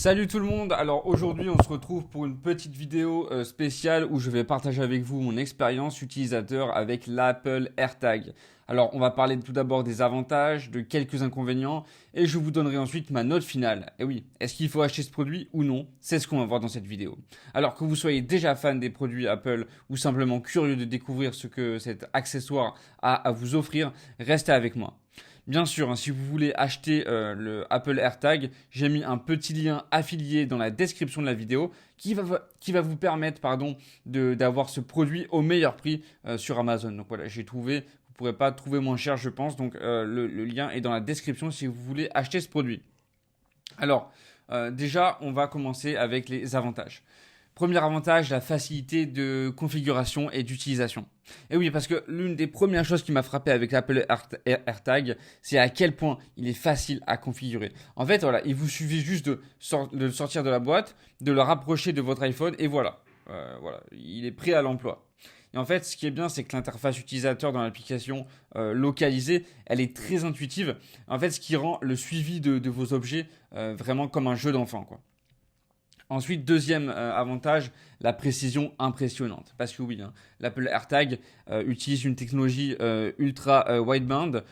Salut tout le monde, alors aujourd'hui on se retrouve pour une petite vidéo spéciale où je vais partager avec vous mon expérience utilisateur avec l'Apple AirTag. Alors on va parler tout d'abord des avantages, de quelques inconvénients et je vous donnerai ensuite ma note finale. Et oui, est-ce qu'il faut acheter ce produit ou non? C'est ce qu'on va voir dans cette vidéo. Alors que vous soyez déjà fan des produits Apple ou simplement curieux de découvrir ce que cet accessoire a à vous offrir, restez avec moi. Bien sûr, si vous voulez acheter le Apple AirTag, j'ai mis un petit lien affilié dans la description de la vidéo qui va vous permettre d'avoir ce produit au meilleur prix sur Amazon. Donc voilà, j'ai trouvé, vous ne pourrez pas trouver moins cher je pense, donc le lien est dans la description si vous voulez acheter ce produit. Alors, déjà, on va commencer avec les avantages. Premier avantage, la facilité de configuration et d'utilisation. Et oui, parce que l'une des premières choses qui m'a frappé avec l'Apple AirTag, c'est à quel point il est facile à configurer. En fait, voilà, il vous suffit juste de le sortir de la boîte, de le rapprocher de votre iPhone et voilà. Voilà, il est prêt à l'emploi. Et en fait, ce qui est bien, c'est que l'interface utilisateur dans l'application localisée, elle est très intuitive. En fait, ce qui rend le suivi de vos objets vraiment comme un jeu d'enfant, quoi. Ensuite, deuxième avantage, la précision impressionnante. Parce que oui, l'Apple AirTag utilise une technologie ultra wideband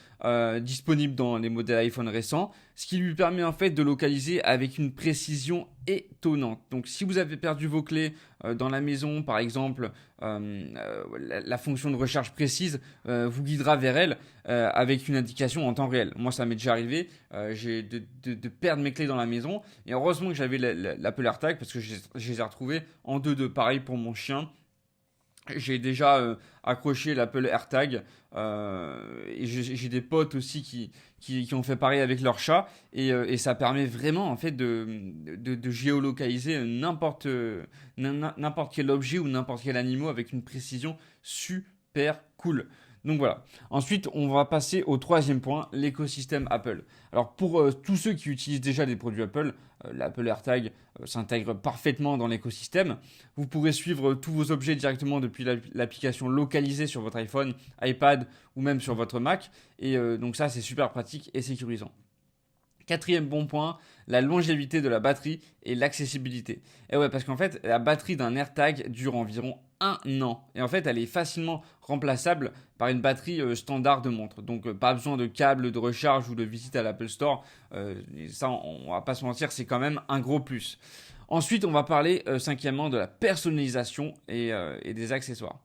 disponible dans les modèles iPhone récents, ce qui lui permet en fait de localiser avec une précision étonnante. Donc si vous avez perdu vos clés dans la maison, par exemple, la fonction de recherche précise vous guidera vers elle avec une indication en temps réel. Moi, ça m'est déjà arrivé, j'ai de perdre mes clés dans la maison et heureusement que j'avais l'Apple AirTag parce que je les ai retrouvées en 2-2. Pareil pour mon chien. J'ai déjà accroché l'Apple AirTag et j'ai des potes aussi qui ont fait pareil avec leur chat et ça permet vraiment en fait de géolocaliser n'importe quel objet ou n'importe quel animal avec une précision super cool. Donc voilà. Ensuite, on va passer au troisième point, l'écosystème Apple. Alors pour tous ceux qui utilisent déjà des produits Apple, l'Apple AirTag s'intègre parfaitement dans l'écosystème. Vous pourrez suivre tous vos objets directement depuis l'application localisée sur votre iPhone, iPad ou même sur votre Mac. Et donc ça, c'est super pratique et sécurisant. Quatrième bon point, la longévité de la batterie et l'accessibilité. Et ouais, parce qu'en fait, la batterie d'un AirTag dure environ 1 an. Et en fait, elle est facilement remplaçable par une batterie standard de montre. Donc, pas besoin de câble de recharge ou de visite à l'Apple Store. Ça, on va pas se mentir, c'est quand même un gros plus. Ensuite, on va parler cinquièmement de la personnalisation et des accessoires.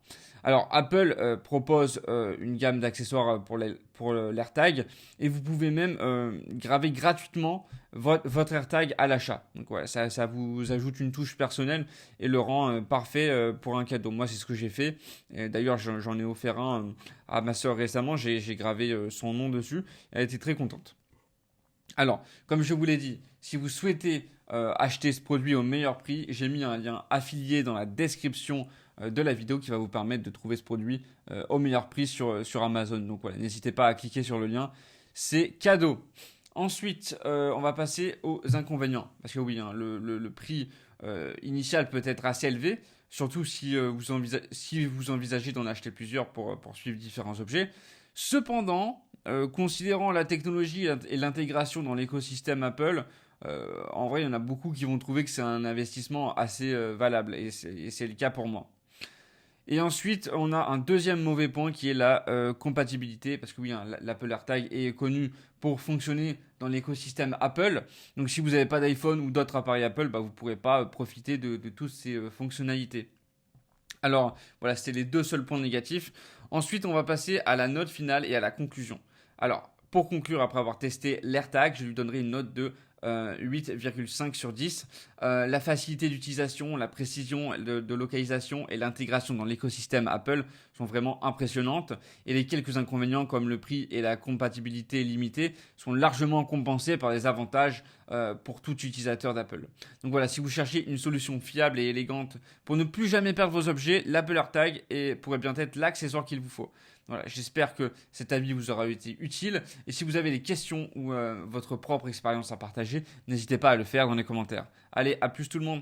Alors, Apple propose une gamme d'accessoires pour l'AirTag et vous pouvez même graver gratuitement votre AirTag à l'achat. Donc, ouais, ça vous ajoute une touche personnelle et le rend parfait pour un cadeau. Moi, c'est ce que j'ai fait. D'ailleurs, j'en ai offert un à ma soeur récemment. J'ai gravé son nom dessus. Elle était très contente. Alors, comme je vous l'ai dit, si vous souhaitez acheter ce produit au meilleur prix, j'ai mis un lien affilié dans la description de la vidéo qui va vous permettre de trouver ce produit au meilleur prix sur Amazon. Donc voilà, n'hésitez pas à cliquer sur le lien, c'est cadeau. Ensuite, on va passer aux inconvénients. Parce que oui, le prix initial peut être assez élevé, surtout si vous envisagez d'en acheter plusieurs pour suivre différents objets. Cependant, considérant la technologie et l'intégration dans l'écosystème Apple, en vrai, il y en a beaucoup qui vont trouver que c'est un investissement assez valable et c'est le cas pour moi. Et ensuite, on a un deuxième mauvais point qui est la compatibilité, parce que oui, l'Apple AirTag est connu pour fonctionner dans l'écosystème Apple. Donc si vous n'avez pas d'iPhone ou d'autres appareils Apple, vous ne pourrez pas profiter de toutes ces fonctionnalités. Alors voilà, c'était les deux seuls points négatifs. Ensuite, on va passer à la note finale et à la conclusion. Alors, pour conclure, après avoir testé l'AirTag, je lui donnerai une note de 8,5 sur 10. La facilité d'utilisation, la précision de localisation et l'intégration dans l'écosystème Apple sont vraiment impressionnantes. Et les quelques inconvénients comme le prix et la compatibilité limitée sont largement compensés par les avantages pour tout utilisateur d'Apple. Donc voilà, si vous cherchez une solution fiable et élégante pour ne plus jamais perdre vos objets, l'Apple AirTag pourrait bien être l'accessoire qu'il vous faut. Voilà, j'espère que cet avis vous aura été utile. Et si vous avez des questions ou votre propre expérience à partager, n'hésitez pas à le faire dans les commentaires. Allez, à plus tout le monde!